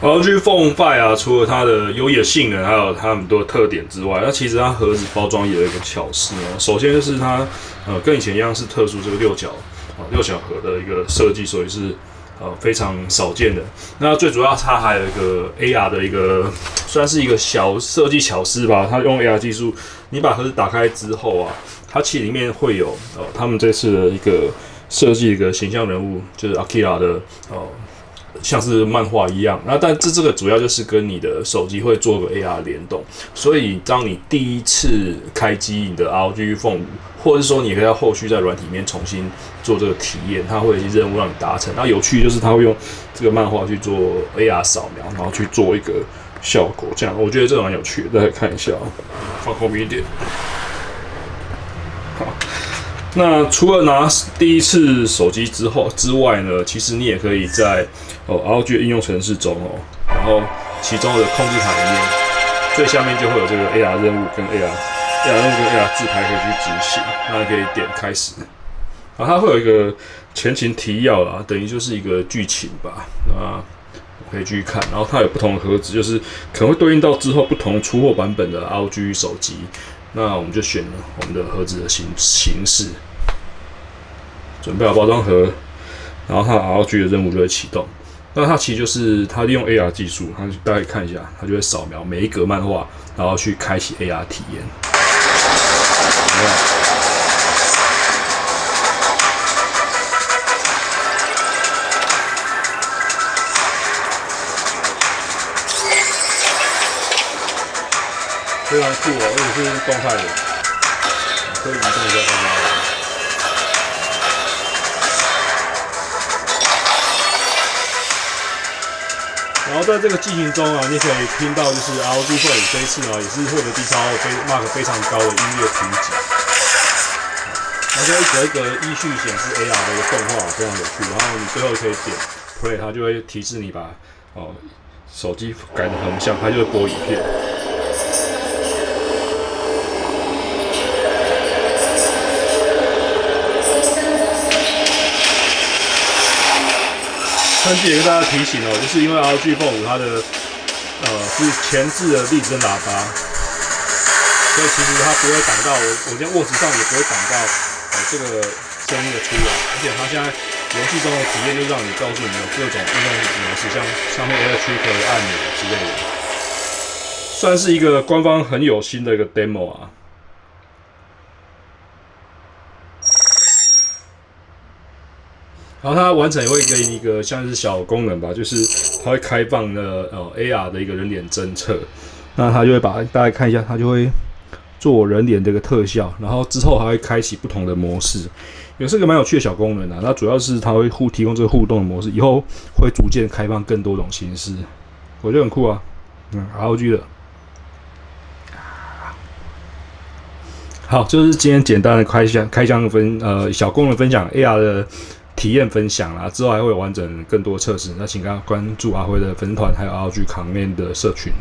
LG Phone 5啊，除了它的优异的性能，还有它很多的特点之外，那其实它盒子包装也有一个巧思哦。首先就是它跟以前一样是特殊这个六角盒的一个设计，所以是非常少见的。那最主要它还有一个 AR 的一个算是一个小设计巧思吧。它用 AR 技术，你把盒子打开之后啊，它其实里面会有他们这次的一个设计一个形象人物，就是 Akira 的像是漫画一样，但这个主要就是跟你的手机会做个 AR 联动，所以当你第一次开机你的 ROG Phone 5，或者是说你可以在后续在软体里面重新做这个体验，它会有一些任务让你达成。那有趣就是它会用这个漫画去做 AR 扫描，然后去做一个效果，这样我觉得这个蛮有趣的，大家看一下，放后面一点。好。那除了拿第一次手机之外呢，其实你也可以在ROG 的应用程式中然后其中的控制台里面，最下面就会有这个 AR 任务跟 AR 自拍可以去执行，那可以点开始，然后它会有一个前情提要啦，等于就是一个剧情吧，那可以继续看，然后它有不同的盒子，就是可能会对应到之后不同出货版本的 ROG 手机。那我们就选了我们的盒子的形式，准备好包装盒，然后它的 ROG 的任务就会启动。那它其实就是它利用 AR 技术，它大家看一下，它就会扫描每一格漫画，然后去开启 AR 体验。非常酷而且是动态的，可以移动一下动态。然后在这个进行中啊，你可以听到就是 ROG Phone 5这一次啊，也是获得低超mark 非常高的音乐评级。然后就一格一格依序显示 AR 的一个动画，非常有趣。然后你最后可以点 Play， 它就会提示你把手机改成横向，它就会播影片。趁机也跟大家提醒就是因为 ROG Phone 5它的是前置的立体声喇叭，所以其实它不会挡到我今天握持上也不会挡到这个声音的出来，而且它现在游戏中的体验就让你告诉你有各种应用模式，像上面 Electric 的按钮之类的，算是一个官方很有心的一个 demo 啊。然后它完成也会给你一个像是小功能吧，就是它会开放的AR 的一个人脸侦测，那它就会把大家看一下，它就会做人脸的一个特效，然后之后还会开启不同的模式，也是个蛮有趣的小功能啊。那主要是它会提供这个互动的模式，以后会逐渐开放更多种形式，我觉得很酷啊。ROG 的。好，就是今天简单的开箱小功能分享 AR 的体验分享啦，之后还会有完整更多测试，那请大家关注阿辉的粉丝团，还有 ROG 扛面的社群。